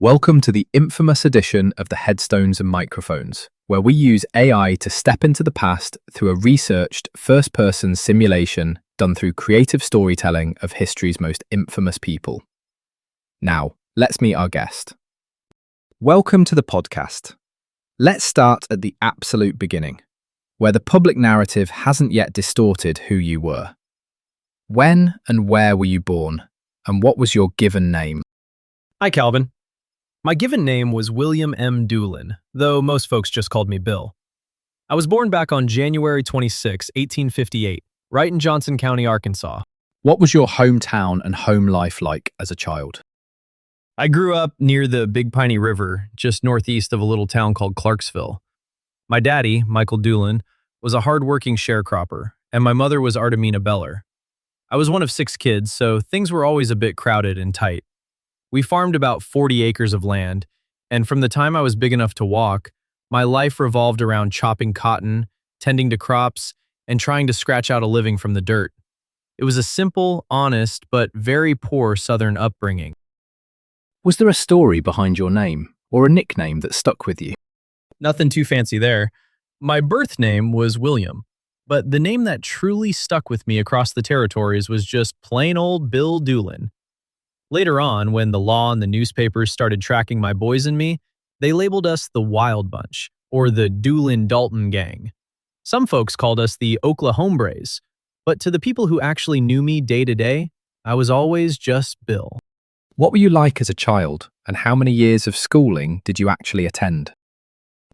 Welcome to the infamous edition of the Headstones and Microphones, where we use AI to step into the past through a researched first-person simulation done through creative storytelling of history's most infamous people. Now, let's meet our guest. Welcome to the podcast. Let's start at the absolute beginning, where the public narrative hasn't yet distorted who you were. When and where were you born, and what was your given name? Hi, Calvin. My given name was William M. Doolin, though most folks just called me Bill. I was born back on January 26, 1858, right in Johnson County, Arkansas. What was your hometown and home life like as a child? I grew up near the Big Piney River, just northeast of a little town called Clarksville. My daddy, Michael Doolin, was a hard-working sharecropper, and my mother was Artemina Beller. I was one of 6 kids, so things were always a bit crowded and tight. We farmed about 40 acres of land, and from the time I was big enough to walk, my life revolved around chopping cotton, tending to crops, and trying to scratch out a living from the dirt. It was a simple, honest, but very poor Southern upbringing. Was there a story behind your name, or a nickname that stuck with you? Nothing too fancy there. My birth name was William, but the name that truly stuck with me across the territories was just plain old Bill Doolin. Later on, when the law and the newspapers started tracking my boys and me, they labeled us the Wild Bunch, or the Doolin-Dalton Gang. Some folks called us the Oklahombres, but to the people who actually knew me day to day, I was always just Bill. What were you like as a child, and how many years of schooling did you actually attend?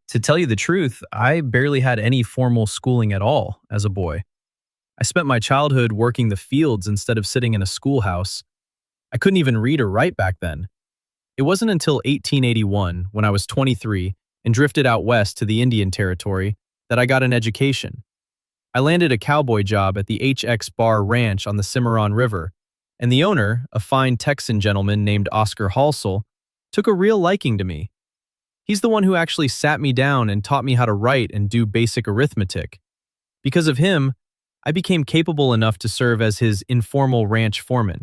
To tell you the truth, I barely had any formal schooling at all as a boy. I spent my childhood working the fields instead of sitting in a schoolhouse. I couldn't even read or write back then. It wasn't until 1881, when I was 23 and drifted out west to the Indian Territory, that I got an education. I landed a cowboy job at the HX Bar Ranch on the Cimarron River, and the owner, a fine Texan gentleman named Oscar Halsell, took a real liking to me. He's the one who actually sat me down and taught me how to write and do basic arithmetic. Because of him, I became capable enough to serve as his informal ranch foreman.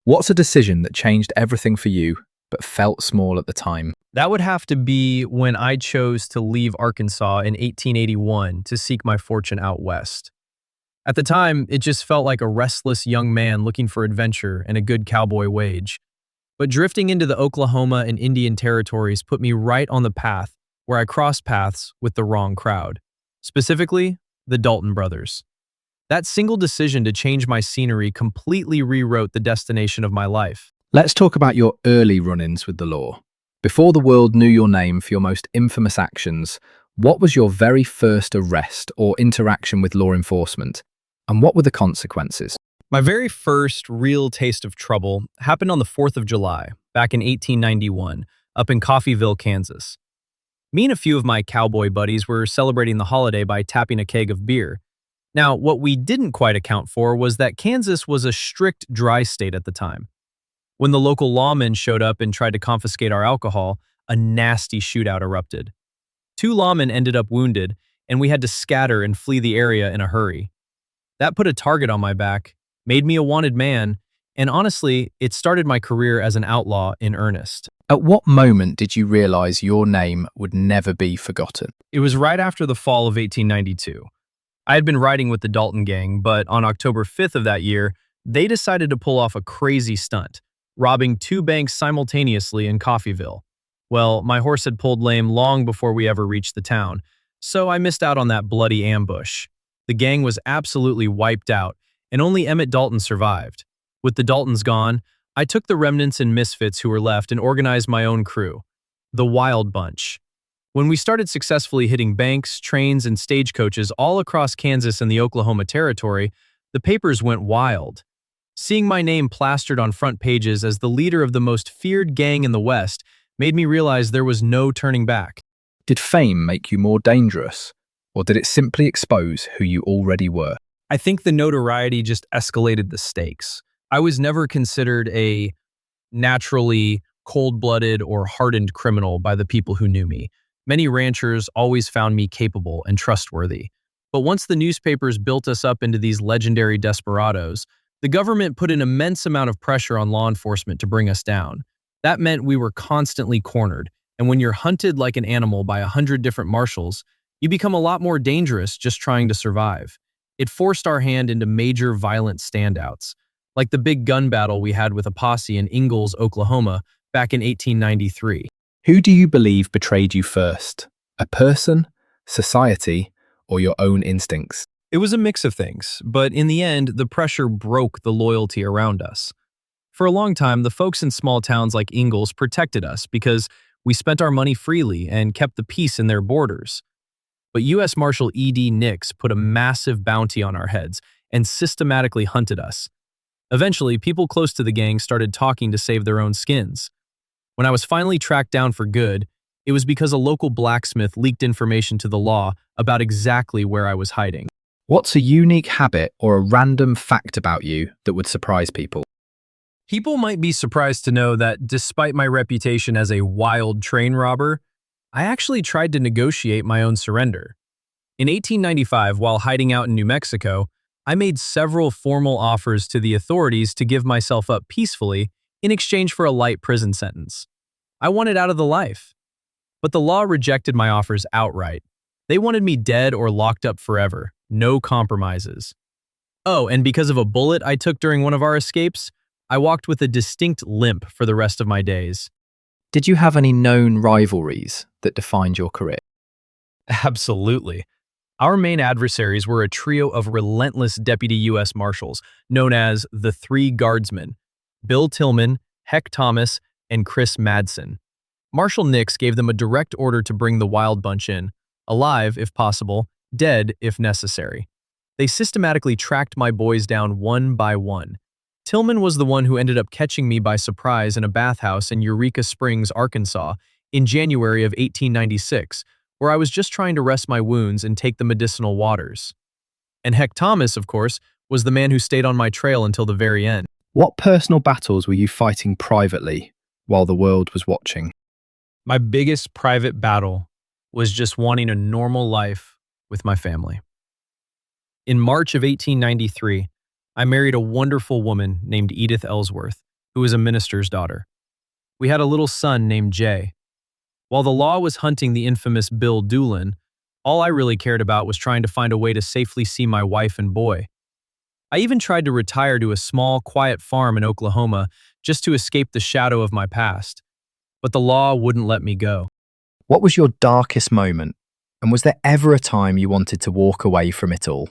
What's a decision that changed everything for you, but felt small at the time? That would have to be when I chose to leave Arkansas in 1881 to seek my fortune out west. At the time, it just felt like a restless young man looking for adventure and a good cowboy wage. But drifting into the Oklahoma and Indian territories put me right on the path where I crossed paths with the wrong crowd, specifically the Dalton brothers. That single decision to change my scenery completely rewrote the destination of my life. Let's talk about your early run-ins with the law. Before the world knew your name for your most infamous actions, what was your very first arrest or interaction with law enforcement? And what were the consequences? My very first real taste of trouble happened on the 4th of July, back in 1891, up in Coffeyville, Kansas. Me and a few of my cowboy buddies were celebrating the holiday by tapping a keg of beer. Now, what we didn't quite account for was that Kansas was a strict dry state at the time. When the local lawmen showed up and tried to confiscate our alcohol, a nasty shootout erupted. 2 lawmen ended up wounded, and we had to scatter and flee the area in a hurry. That put a target on my back, made me a wanted man, and honestly, it started my career as an outlaw in earnest. At what moment did you realize your name would never be forgotten? It was right after the fall of 1892. I had been riding with the Dalton Gang, but on October 5th of that year, they decided to pull off a crazy stunt, robbing 2 banks simultaneously in Coffeyville. Well, my horse had pulled lame long before we ever reached the town, so I missed out on that bloody ambush. The gang was absolutely wiped out, and only Emmett Dalton survived. With the Daltons gone, I took the remnants and misfits who were left and organized my own crew, the Wild Bunch. When we started successfully hitting banks, trains, and stagecoaches all across Kansas and the Oklahoma Territory, the papers went wild. Seeing my name plastered on front pages as the leader of the most feared gang in the West made me realize there was no turning back. Did fame make you more dangerous, or did it simply expose who you already were? I think the notoriety just escalated the stakes. I was never considered a naturally cold-blooded or hardened criminal by the people who knew me. Many ranchers always found me capable and trustworthy. But once the newspapers built us up into these legendary desperados, the government put an immense amount of pressure on law enforcement to bring us down. That meant we were constantly cornered, and when you're hunted like an animal by 100 different marshals, you become a lot more dangerous just trying to survive. It forced our hand into major violent standouts, like the big gun battle we had with a posse in Ingalls, Oklahoma, back in 1893. Who do you believe betrayed you first? A person, society, or your own instincts? It was a mix of things, but in the end, the pressure broke the loyalty around us. For a long time, the folks in small towns like Ingalls protected us because we spent our money freely and kept the peace in their borders. But U.S. Marshal E.D. Nix put a massive bounty on our heads and systematically hunted us. Eventually, people close to the gang started talking to save their own skins. When I was finally tracked down for good, it was because a local blacksmith leaked information to the law about exactly where I was hiding. What's a unique habit or a random fact about you that would surprise people? People might be surprised to know that despite my reputation as a wild train robber, I actually tried to negotiate my own surrender. In 1895, while hiding out in New Mexico, I made several formal offers to the authorities to give myself up peacefully in exchange for a light prison sentence. I wanted out of the life. But the law rejected my offers outright. They wanted me dead or locked up forever, no compromises. Oh, and because of a bullet I took during one of our escapes, I walked with a distinct limp for the rest of my days. Did you have any known rivalries that defined your career? Absolutely. Our main adversaries were a trio of relentless deputy U.S. Marshals known as the Three Guardsmen: Bill Tillman, Heck Thomas, and Chris Madsen. Marshal Nix gave them a direct order to bring the Wild Bunch in, alive if possible, dead if necessary. They systematically tracked my boys down one by one. Tillman was the one who ended up catching me by surprise in a bathhouse in Eureka Springs, Arkansas, in January of 1896, where I was just trying to rest my wounds and take the medicinal waters. And Heck Thomas, of course, was the man who stayed on my trail until the very end. What personal battles were you fighting privately while the world was watching? My biggest private battle was just wanting a normal life with my family. In March of 1893, I married a wonderful woman named Edith Ellsworth, who was a minister's daughter. We had a little son named Jay. While the law was hunting the infamous Bill Doolin, all I really cared about was trying to find a way to safely see my wife and boy. I even tried to retire to a small, quiet farm in Oklahoma just to escape the shadow of my past. But the law wouldn't let me go. What was your darkest moment? And was there ever a time you wanted to walk away from it all?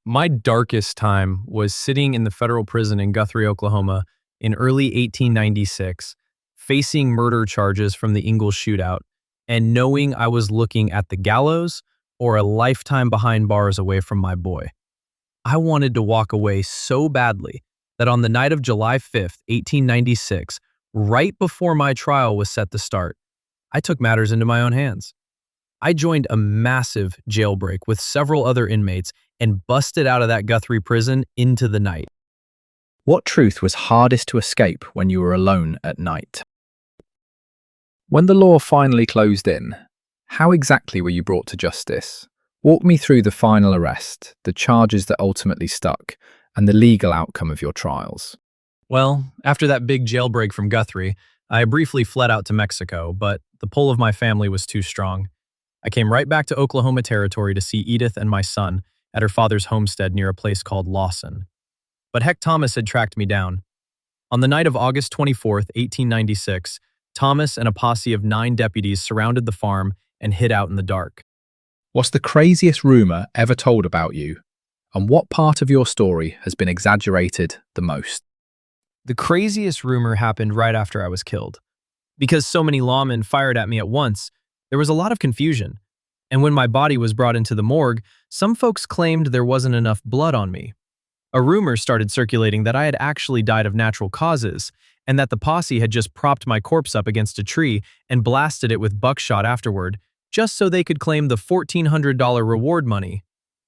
My darkest time was sitting in the federal prison in Guthrie, Oklahoma in early 1896, facing murder charges from the Ingalls shootout, and knowing I was looking at the gallows or a lifetime behind bars away from my boy. I wanted to walk away so badly that on the night of July 5th, 1896, right before my trial was set to start, I took matters into my own hands. I joined a massive jailbreak with several other inmates and busted out of that Guthrie prison into the night. What truth was hardest to escape when you were alone at night? When the law finally closed in, how exactly were you brought to justice? Walk me through the final arrest, the charges that ultimately stuck, and the legal outcome of your trials. Well, after that big jailbreak from Guthrie, I briefly fled out to Mexico, but the pull of my family was too strong. I came right back to Oklahoma Territory to see Edith and my son at her father's homestead near a place called Lawson. But Heck Thomas had tracked me down. On the night of August 24th, 1896, Thomas and a posse of 9 deputies surrounded the farm and hid out in the dark. What's the craziest rumor ever told about you? And what part of your story has been exaggerated the most? The craziest rumor happened right after I was killed. Because so many lawmen fired at me at once, there was a lot of confusion. And when my body was brought into the morgue, some folks claimed there wasn't enough blood on me. A rumor started circulating that I had actually died of natural causes, and that the posse had just propped my corpse up against a tree and blasted it with buckshot afterward, just so they could claim the $1,400 reward money.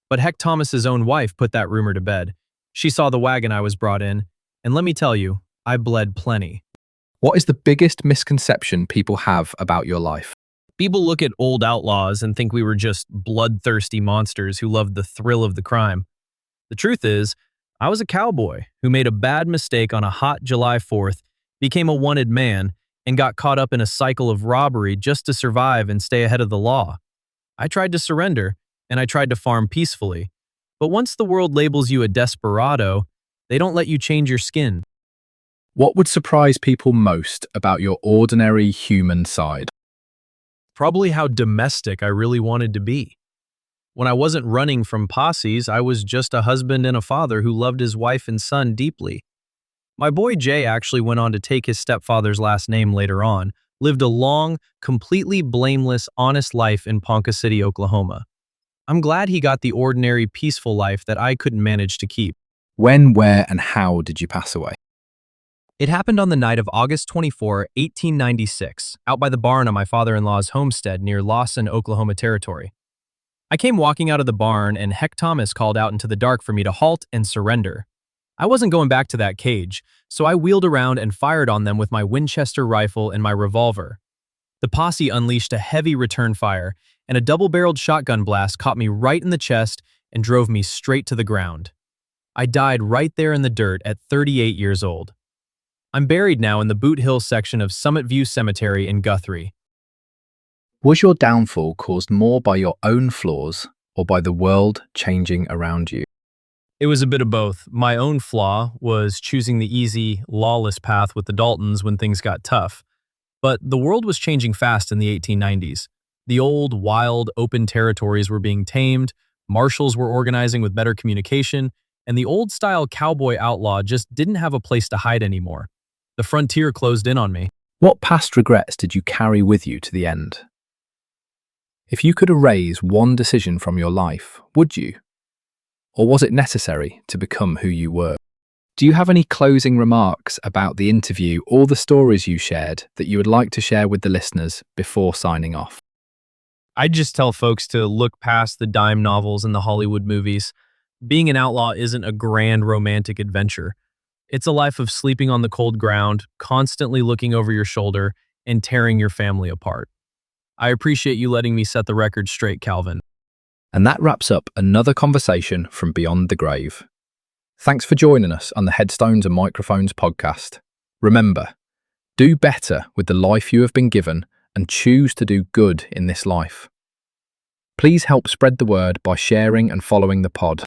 But Heck Thomas's own wife put that rumor to bed. She saw the wagon I was brought in, and let me tell you, I bled plenty. What is the biggest misconception people have about your life? People look at old outlaws and think we were just bloodthirsty monsters who loved the thrill of the crime. The truth is, I was a cowboy who made a bad mistake on a hot July 4th, became a wanted man, and got caught up in a cycle of robbery just to survive and stay ahead of the law. I tried to surrender, and I tried to farm peacefully. But once the world labels you a desperado, they don't let you change your skin. What would surprise people most about your ordinary human side? Probably how domestic I really wanted to be. When I wasn't running from posses, I was just a husband and a father who loved his wife and son deeply. My boy Jay actually went on to take his stepfather's last name later on, lived a long, completely blameless, honest life in Ponca City, Oklahoma. I'm glad he got the ordinary, peaceful life that I couldn't manage to keep. When, where, and how did you pass away? It happened on the night of August 24, 1896, out by the barn on my father-in-law's homestead near Lawson, Oklahoma Territory. I came walking out of the barn and Heck Thomas called out into the dark for me to halt and surrender. I wasn't going back to that cage, so I wheeled around and fired on them with my Winchester rifle and my revolver. The posse unleashed a heavy return fire, and a double-barreled shotgun blast caught me right in the chest and drove me straight to the ground. I died right there in the dirt at 38 years old. I'm buried now in the Boot Hill section of Summit View Cemetery in Guthrie. Was your downfall caused more by your own flaws or by the world changing around you? It was a bit of both. My own flaw was choosing the easy, lawless path with the Daltons when things got tough. But the world was changing fast in the 1890s. The old, wild, open territories were being tamed, marshals were organizing with better communication, and the old-style cowboy outlaw just didn't have a place to hide anymore. The frontier closed in on me. What past regrets did you carry with you to the end? If you could erase one decision from your life, would you? Or was it necessary to become who you were? Do you have any closing remarks about the interview or the stories you shared that you would like to share with the listeners before signing off? I'd just tell folks to look past the dime novels and the Hollywood movies. Being an outlaw isn't a grand romantic adventure. It's a life of sleeping on the cold ground, constantly looking over your shoulder, and tearing your family apart. I appreciate you letting me set the record straight, Calvin. And that wraps up another conversation from Beyond the Grave. Thanks for joining us on the Headstones and Microphones podcast. Remember, do better with the life you have been given and choose to do good in this life. Please help spread the word by sharing and following the pod.